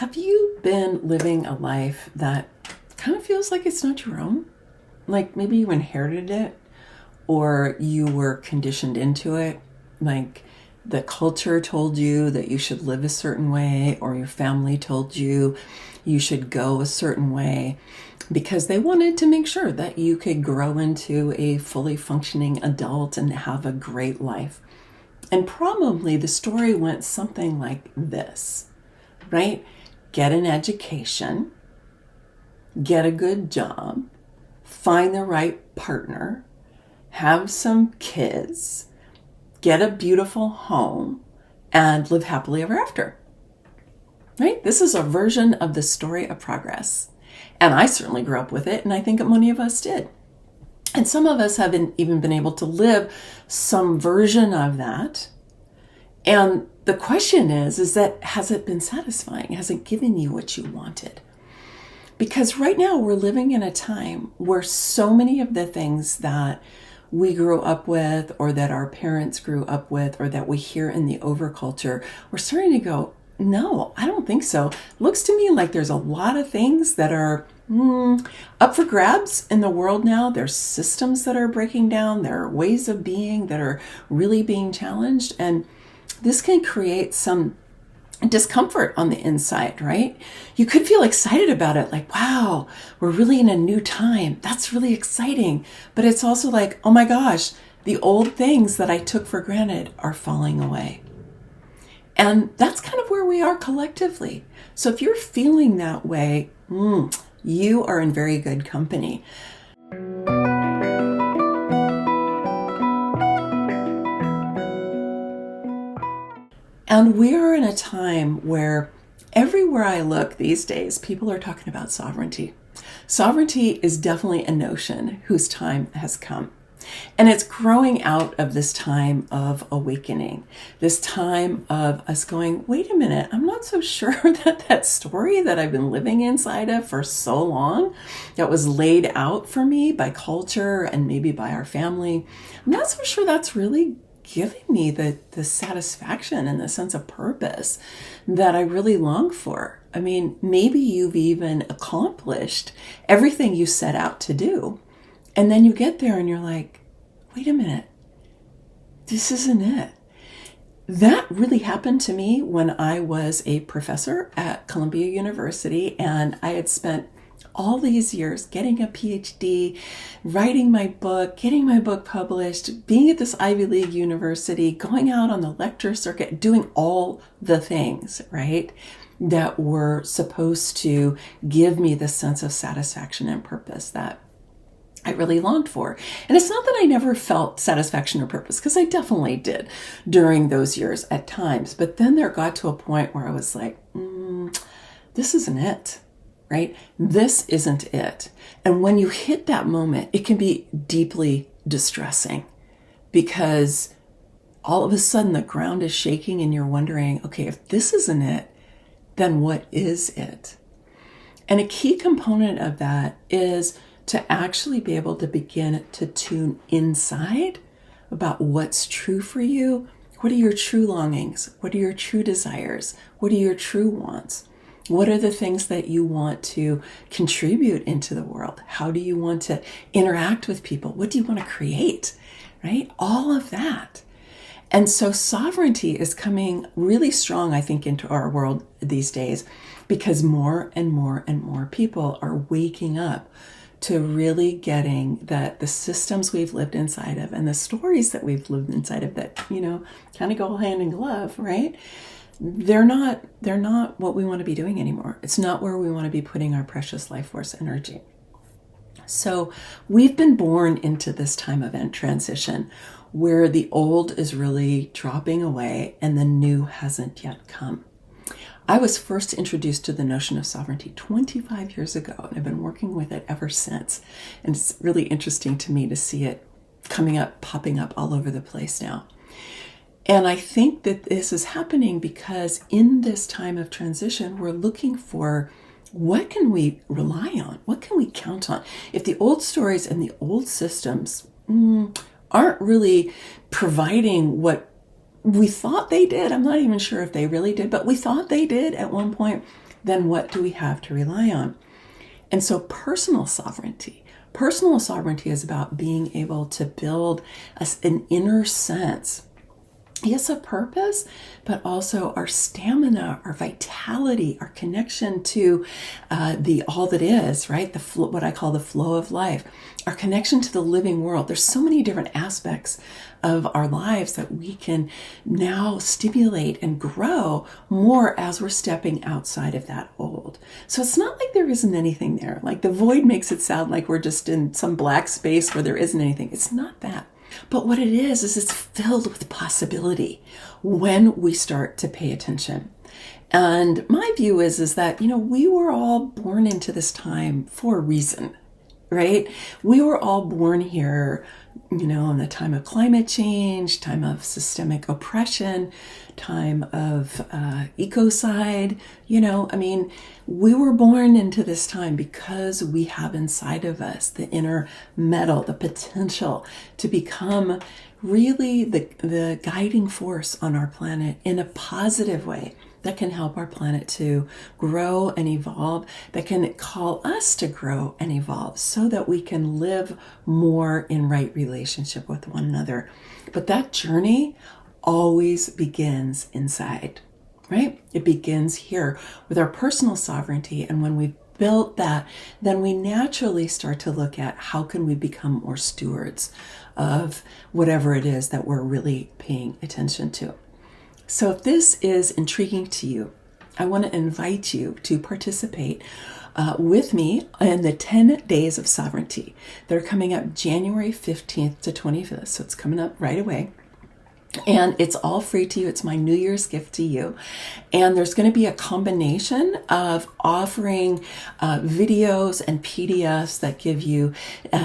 Have you been living a life that kind of feels like it's not your own? Like maybe you inherited it or you were conditioned into it. Like the culture told you that you should live a certain way, or your family told you you should go a certain way because they wanted to make sure that you could grow into a fully functioning adult and have a great life. And probably the story went something like this, right? Get an education, get a good job, find the right partner, have some kids, get a beautiful home, and live happily ever after. Right? This is a version of the story of progress. And I certainly grew up with it, and I think many of us did. And some of us haven't even been able to live some version of that. And the question is that has it been satisfying? Has it given you what you wanted? Because right now we're living in a time where so many of the things that we grew up with, or that our parents grew up with, or that we hear in the overculture, we're starting to go, no, I don't think so. Looks to me like there's a lot of things that are up for grabs in the world now. There's systems that are breaking down. There are ways of being that are really being challenged. And this can create some discomfort on the inside, right? You could feel excited about it, like, wow, we're really in a new time. That's really exciting. But it's also like, oh my gosh, the old things that I took for granted are falling away. And that's kind of where we are collectively. So if you're feeling that way, you are in very good company. And we are in a time where everywhere I look these days, people are talking about sovereignty. Sovereignty is definitely a notion whose time has come. And it's growing out of this time of awakening, this time of us going, wait a minute, I'm not so sure that that story that I've been living inside of for so long, that was laid out for me by culture and maybe by our family, I'm not so sure that's really giving me the satisfaction and the sense of purpose that I really long for. I mean, maybe you've even accomplished everything you set out to do. And then you get there and you're like, wait a minute, this isn't it. That really happened to me when I was a professor at Columbia University, and I had spent all these years getting a PhD, writing my book, getting my book published, being at this Ivy League university, going out on the lecture circuit, doing all the things, right, that were supposed to give me the sense of satisfaction and purpose that I really longed for. And it's not that I never felt satisfaction or purpose, because I definitely did during those years at times. But then there got to a point where I was like, this isn't it. Right? This isn't it. And when you hit that moment, it can be deeply distressing, because all of a sudden the ground is shaking and you're wondering, okay, if this isn't it, then what is it? And a key component of that is to actually be able to begin to tune inside about what's true for you. What are your true longings? What are your true desires? What are your true wants? What are the things that you want to contribute into the world? How do you want to interact with people? What do you want to create? Right? All of that. And so sovereignty is coming really strong, I think, into our world these days, because more and more and more people are waking up to really getting that the systems we've lived inside of and the stories that we've lived inside of that, kind of go hand in glove, right? They're not what we want to be doing anymore. It's not where we want to be putting our precious life force energy. So we've been born into this time of transition where the old is really dropping away and the new hasn't yet come. I was first introduced to the notion of sovereignty 25 years ago, and I've been working with it ever since. And it's really interesting to me to see it popping up all over the place now. And I think that this is happening because in this time of transition, we're looking for what can we rely on? What can we count on? If the old stories and the old systems aren't really providing what we thought they did, I'm not even sure if they really did, but we thought they did at one point, then what do we have to rely on? And so personal sovereignty is about being able to build an inner sense, yes, a purpose, but also our stamina, our vitality, our connection to the all that is, right? What I call the flow of life, our connection to the living world. There's so many different aspects of our lives that we can now stimulate and grow more as we're stepping outside of that old. So it's not like there isn't anything there. Like the void makes it sound like we're just in some black space where there isn't anything. It's not that. But what it is it's filled with possibility when we start to pay attention. And my view is that, we were all born into this time for a reason, right? We were all born here, in the time of climate change, time of systemic oppression, time of ecocide, we were born into this time because we have inside of us the inner metal, the potential to become really the guiding force on our planet in a positive way that can help our planet to grow and evolve, that can call us to grow and evolve so that we can live more in right relationship with one another. But that journey always begins inside, right? It begins here with our personal sovereignty. And when we've built that, then we naturally start to look at how can we become more stewards of whatever it is that we're really paying attention to. So if this is intriguing to you, I want to invite you to participate with me in the 10 Days of Sovereignty. They're coming up January 15th to 25th, so it's coming up right away. And it's all free to you. It's my New Year's gift to you. And there's going to be a combination of offering videos and PDFs that give you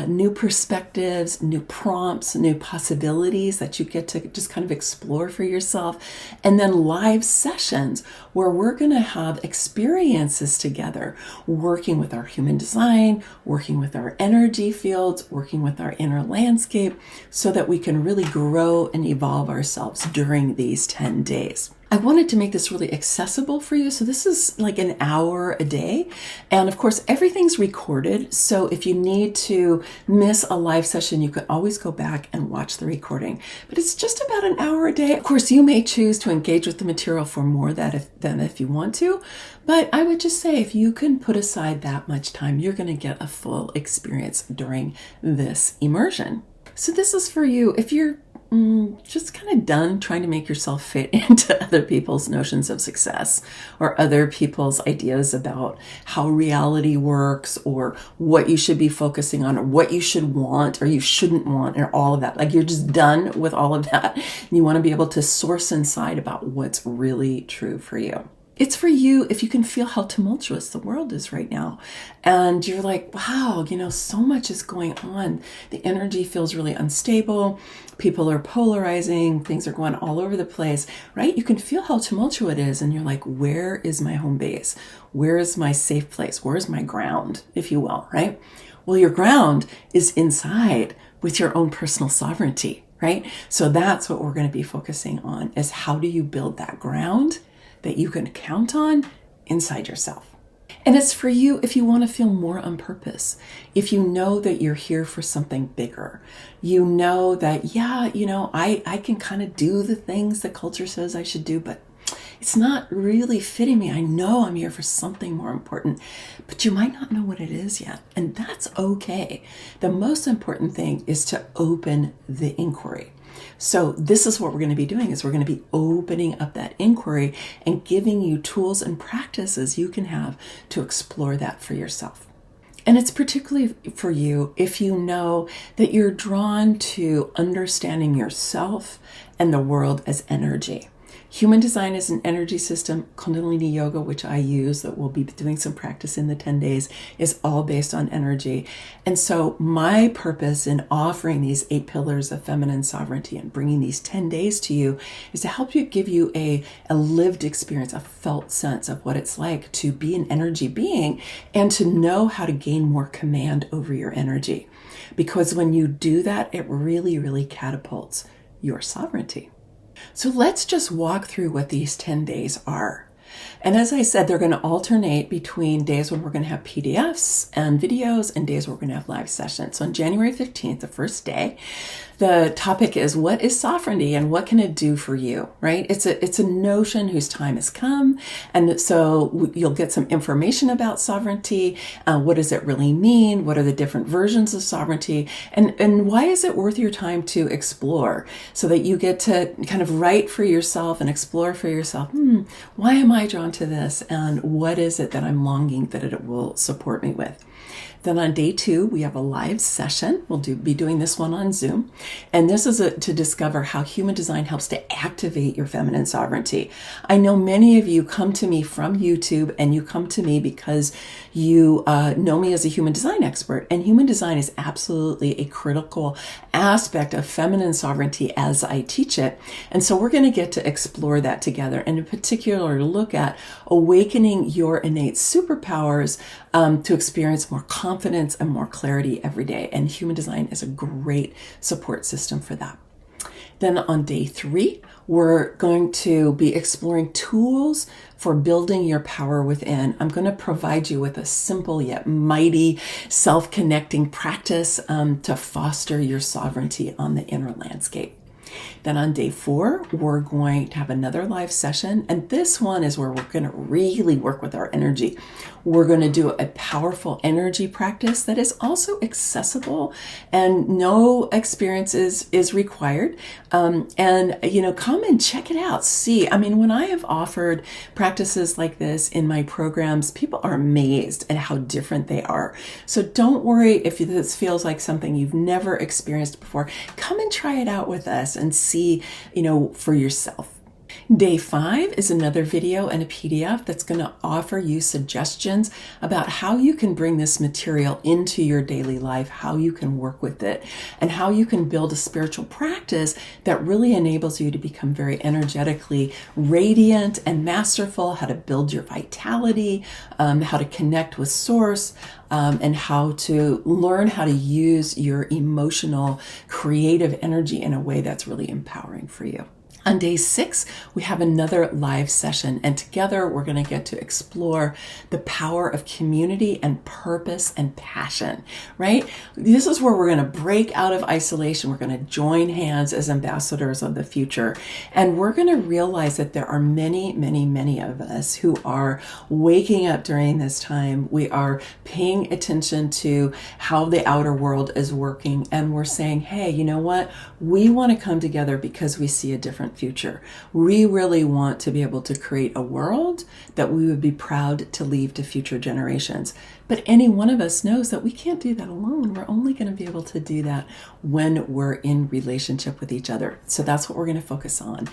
new perspectives, new prompts, new possibilities that you get to just kind of explore for yourself. And then live sessions where we're going to have experiences together, working with our human design, working with our energy fields, working with our inner landscape, so that we can really grow and evolve ourselves during these 10 days. I wanted to make this really accessible for you. So this is like an hour a day. And of course, everything's recorded. So if you need to miss a live session, you can always go back and watch the recording. But it's just about an hour a day. Of course, you may choose to engage with the material for more than if you want to. But I would just say if you can put aside that much time, you're going to get a full experience during this immersion. So this is for you if you're just kind of done trying to make yourself fit into other people's notions of success or other people's ideas about how reality works or what you should be focusing on or what you should want or you shouldn't want or all of that. Like you're just done with all of that. And you want to be able to source inside about what's really true for you. It's for you if you can feel how tumultuous the world is right now. And you're like, wow, so much is going on. The energy feels really unstable. People are polarizing. Things are going all over the place, right? You can feel how tumultuous it is. And you're like, where is my home base? Where is my safe place? Where is my ground, if you will, right? Well, your ground is inside with your own personal sovereignty, right? So that's what we're going to be focusing on is how do you build that ground that you can count on inside yourself. And it's for you if you want to feel more on purpose. If you know that you're here for something bigger, you know that, I can kind of do the things that culture says I should do, but it's not really fitting me. I know I'm here for something more important, but you might not know what it is yet. And that's okay. The most important thing is to open the inquiry. So this is what we're going to be doing is we're going to be opening up that inquiry and giving you tools and practices you can have to explore that for yourself. And it's particularly for you if you know that you're drawn to understanding yourself and the world as energy. Human design is an energy system. Kundalini yoga, which I use, that we'll be doing some practice in the 10 days, is all based on energy. And so my purpose in offering these 8 pillars of feminine sovereignty and bringing these 10 days to you is to help you give you a lived experience, a felt sense of what it's like to be an energy being and to know how to gain more command over your energy. Because when you do that, it really, really catapults your sovereignty. So let's just walk through what these 10 days are. And as I said, they're going to alternate between days when we're going to have PDFs and videos and days where we're going to have live sessions. So on January 15th, the first day, the topic is, what is sovereignty and what can it do for you, right? It's a notion whose time has come. And so you'll get some information about sovereignty. What does it really mean? What are the different versions of sovereignty? And why is it worth your time to explore, so that you get to kind of write for yourself and explore for yourself, why am I drawn to this? And what is it that I'm longing that it will support me with? Then on day 2, we have a live session. We'll be doing this one on Zoom. And this is to discover how human design helps to activate your feminine sovereignty. I know many of you come to me from YouTube, and you come to me because you know me as a human design expert. And human design is absolutely a critical aspect of feminine sovereignty as I teach it. And so we're going to get to explore that together, and in particular look at awakening your innate superpowers to experience more confidence and more clarity every day. And human design is a great support system for that. Then on day 3, we're going to be exploring tools for building your power within. I'm going to provide you with a simple yet mighty self-connecting practice to foster your sovereignty on the inner landscape. Then on day 4, we're going to have another live session. And this one is where we're going to really work with our energy. We're going to do a powerful energy practice that is also accessible, and no experience is required. Come and check it out. See, when I have offered practices like this in my programs, people are amazed at how different they are. So don't worry if this feels like something you've never experienced before. Come and try it out with us and see, for yourself. Day 5 is another video and a PDF that's going to offer you suggestions about how you can bring this material into your daily life, how you can work with it, and how you can build a spiritual practice that really enables you to become very energetically radiant and masterful, how to build your vitality, how to connect with source, and how to learn how to use your emotional, creative energy in a way that's really empowering for you. On day 6, we have another live session, and together we're going to get to explore the power of community and purpose and passion, right? This is where we're going to break out of isolation. We're going to join hands as ambassadors of the future, and we're going to realize that there are many, many, many of us who are waking up during this time. We are paying attention to how the outer world is working, and we're saying, hey, you know what? We want to come together because we see a different future. We really want to be able to create a world that we would be proud to leave to future generations. But any one of us knows that we can't do that alone. We're only going to be able to do that when we're in relationship with each other. So that's what we're going to focus on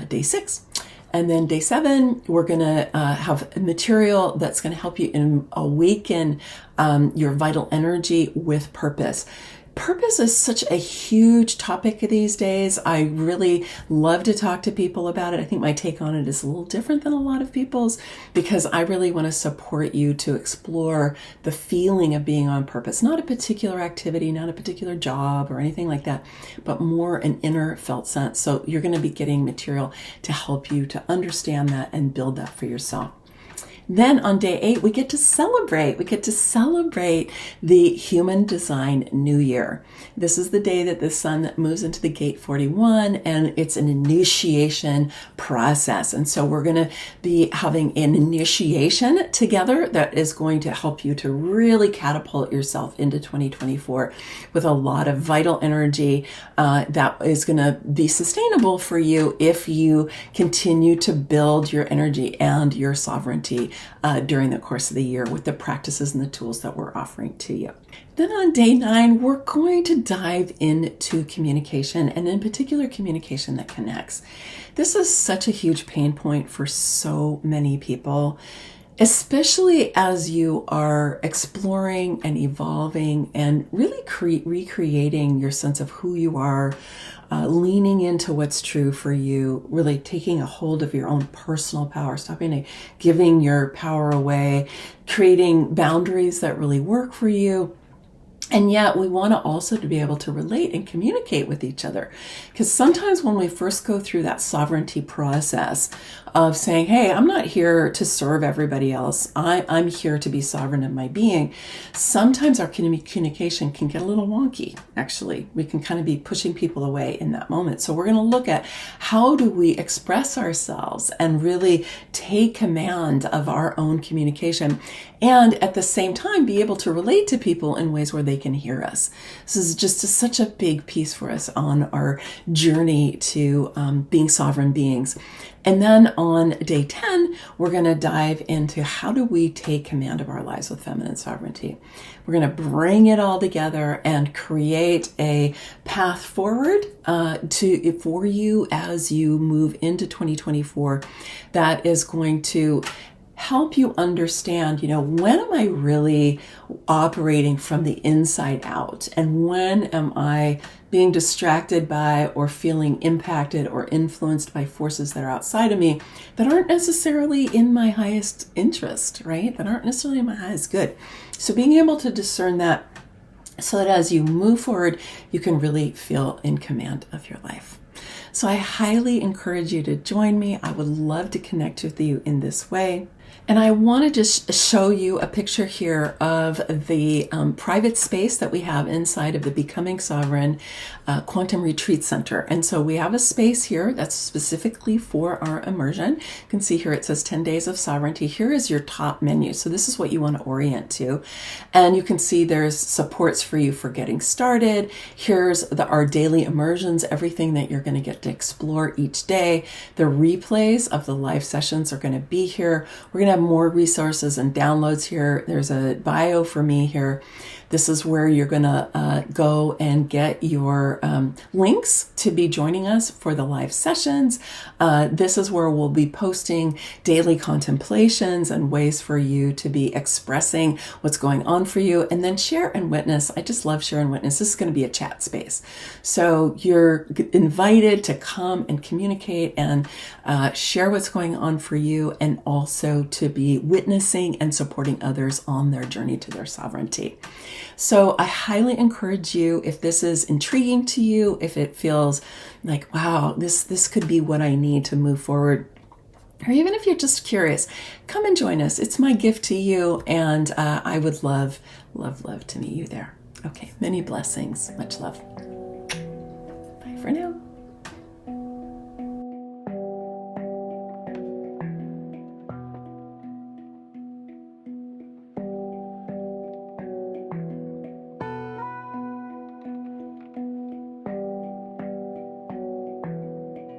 day 6. And then day 7, we're going to have material that's going to help you awaken your vital energy with purpose. Purpose is such a huge topic these days. I really love to talk to people about it. I think my take on it is a little different than a lot of people's, because I really want to support you to explore the feeling of being on purpose. Not a particular activity, not a particular job or anything like that, but more an inner felt sense. So you're going to be getting material to help you to understand that and build that for yourself. Then on day 8, we get to celebrate. We get to celebrate the Human Design New Year. This is the day that the sun moves into the gate 41, and it's an initiation process. And so we're going to be having an initiation together that is going to help you to really catapult yourself into 2024 with a lot of vital energy that is going to be sustainable for you if you continue to build your energy and your sovereignty during the course of the year with the practices and the tools that we're offering to you. Then on day 9, we're going to dive into communication, and in particular communication that connects. This is such a huge pain point for so many people, especially as you are exploring and evolving and really recreating your sense of who you are, leaning into what's true for you, really taking a hold of your own personal power, stopping giving your power away, creating boundaries that really work for you, And yet we want to also to be able to relate and communicate with each other. Because sometimes when we first go through that sovereignty process of saying, hey, I'm not here to serve everybody else. I'm here to be sovereign in my being. Sometimes our communication can get a little wonky, actually. We can kind of be pushing people away in that moment. So we're going to look at how do we express ourselves and really take command of our own communication, and at the same time be able to relate to people in ways where they can hear us. This is just such a big piece for us on our journey to being sovereign beings. And then on day 10, we're going to dive into how do we take command of our lives with feminine sovereignty. We're going to bring it all together and create a path forward for you as you move into 2024 that is going to help you understand, when am I really operating from the inside out? And when am I being distracted by or feeling impacted or influenced by forces that are outside of me that aren't necessarily in my highest interest, right? That aren't necessarily in my highest good. So being able to discern that so that as you move forward, you can really feel in command of your life. So I highly encourage you to join me. I would love to connect with you in this way. And I want to just show you a picture here of the private space that we have inside of the Becoming Sovereign Quantum Retreat Center. And so we have a space here that's specifically for our immersion. You can see here it says 10 Days of Sovereignty. Here is your top menu. So this is what you want to orient to. And you can see there's supports for you for getting started. Here's our daily immersions, everything that you're going to get to explore each day. The replays of the live sessions are going to be here. We're going to have more resources and downloads here. There's a bio for me here. This is where you're going to go and get your links to be joining us for the live sessions. This is where we'll be posting daily contemplations and ways for you to be expressing what's going on for you. And then share and witness. I just love share and witness. This is going to be a chat space. So you're invited to come and communicate and share what's going on for you, and also to be witnessing and supporting others on their journey to their sovereignty. So I highly encourage you, if this is intriguing to you, if it feels like, wow, this could be what I need to move forward, or even if you're just curious, come and join us. It's my gift to you, and I would love, love, love to meet you there. Okay, many blessings. Much love. Bye for now.